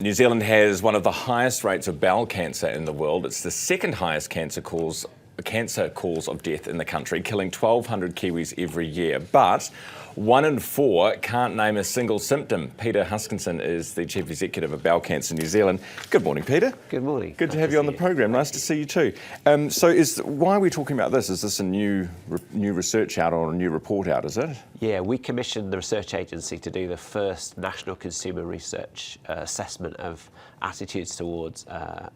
New Zealand has one of the highest rates of bowel cancer in the world. It's the second highest cancer cause of death in the country, killing 1,200 Kiwis every year. But 1 in 4 can't name a single symptom. Peter Huskinson is the Chief Executive of Bowel Cancer New Zealand. Good morning, Peter. Good morning. Good to have you on the program. Nice to see you too. Why are we talking about this? Is this a new research out or a new report out, is it? Yeah, we commissioned the research agency to do the first national consumer research assessment of attitudes towards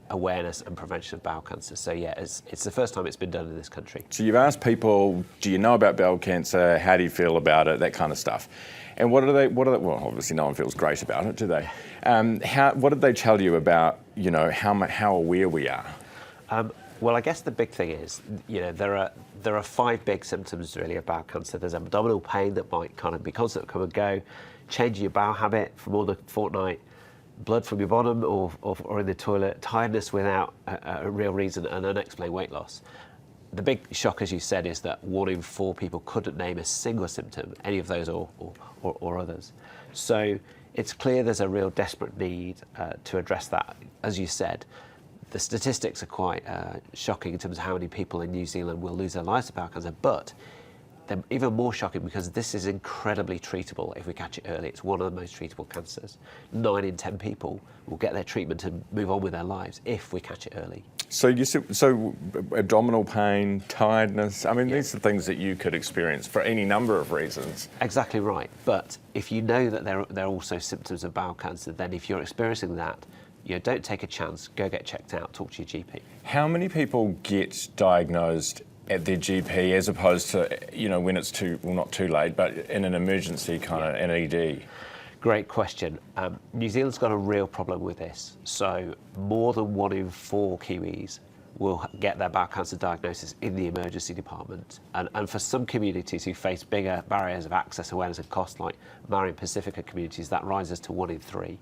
awareness and prevention of bowel cancer. So yeah, it's the first time it's been done in this country. So you've asked people, do you know about bowel cancer? How do you feel about it? That kind of stuff. And what do they? Well, obviously no one feels great about it, do they? What did they tell you about, how aware we are? Well, I guess the big thing is, there are 5 big symptoms really of bowel cancer. There's abdominal pain that might kind of be constant, come and go, changing your bowel habit for more than a fortnight, blood from your bottom or in the toilet, tiredness without a real reason, and unexplained weight loss. The big shock, as you said, is that 1 in 4 people couldn't name a single symptom, any of those or others. So it's clear there's a real desperate need to address that. As you said, the statistics are quite shocking in terms of how many people in New Zealand will lose their lives to bowel cancer, but they're even more shocking because this is incredibly treatable if we catch it early. It's one of the most treatable cancers. 9 in 10 people will get their treatment and move on with their lives if we catch it early. So abdominal pain, tiredness, these are things that you could experience for any number of reasons. Exactly right. But if you know that there are also symptoms of bowel cancer, then if you're experiencing that, don't take a chance, go get checked out, talk to your GP. How many people get diagnosed at their GP as opposed to, when it's not too late, but in an emergency kind of an ED? Great question. New Zealand's got a real problem with this. So more than 1 in 4 Kiwis will get their bowel cancer diagnosis in the emergency department. And for some communities who face bigger barriers of access, awareness and cost, like Maori and Pacifica communities, that rises to 1 in 3.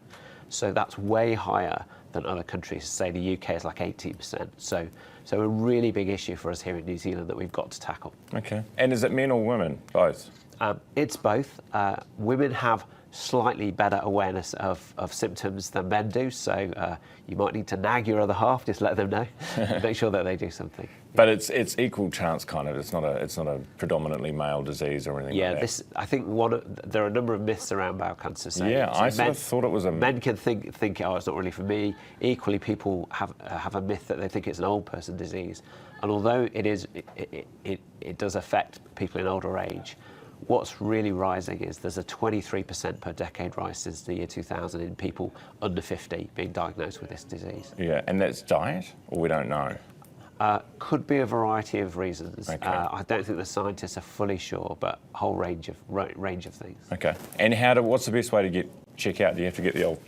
So that's way higher than other countries. Say the UK is like 18%. So a really big issue for us here in New Zealand that we've got to tackle. Okay. And is it men or women? Both? It's both. Women have slightly better awareness of symptoms than men do, so you might need to nag your other half, just let them know, make sure that they do something. But it's equal chance kind of. It's not a predominantly male disease or anything like that. I think there are a number of myths around bowel cancer. I sort of thought it was a... Men can think, oh, it's not really for me. Equally, people have a myth that they think it's an old person disease. And although it does affect people in older age, what's really rising is there's a 23% per decade rise since the year 2000 in people under 50 being diagnosed with this disease. Yeah, and that's diet, or we don't know? Could be a variety of reasons. Okay. I don't think the scientists are fully sure, but a whole range of things. Okay. And what's the best way to check out? Do you have to get the old...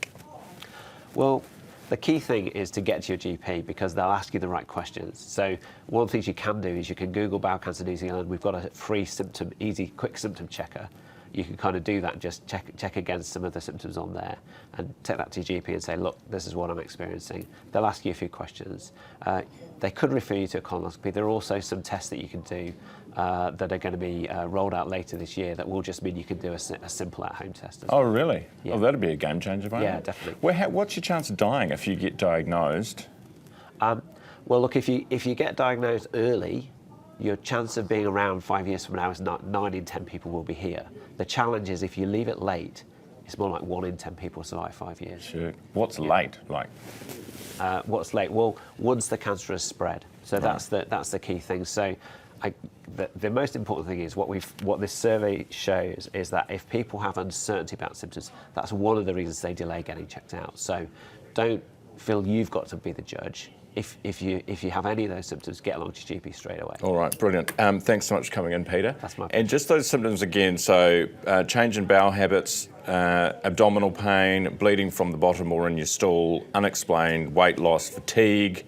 Well, the key thing is to get to your GP because they'll ask you the right questions. So one of the things you can do is you can Google Bowel Cancer New Zealand. We've got a free quick symptom checker. You can kind of do that and just check against some of the symptoms on there and take that to your GP and say, look, this is what I'm experiencing. They'll ask you a few questions. They could refer you to a colonoscopy. There are also some tests that you can do that are going to be rolled out later this year that will just mean you can do a simple at-home test. Oh, really? Yeah. Oh, that'd be a game changer, won't it? Yeah, definitely. Well, what's your chance of dying if you get diagnosed? Well, look, if you get diagnosed early, your chance of being around 5 years from now is 9 in 10 people will be here. The challenge is if you leave it late, it's more like 1 in 10 people survive 5 years. Sure. What's late like? What's late? Well, once the cancer has spread. So that's the key thing. So the most important thing is what this survey shows is that if people have uncertainty about symptoms, that's one of the reasons they delay getting checked out. So don't feel you've got to be the judge. If you have any of those symptoms, get along to your GP straight away. All right, brilliant. Thanks so much for coming in, Peter. That's my pleasure. And just those symptoms again, so change in bowel habits, abdominal pain, bleeding from the bottom or in your stool, unexplained weight loss, fatigue,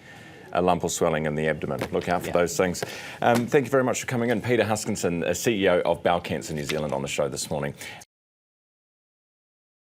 a lump or swelling in the abdomen. Look out for those things. Thank you very much for coming in. Peter Huskinson, CEO of Bowel Cancer New Zealand, on the show this morning.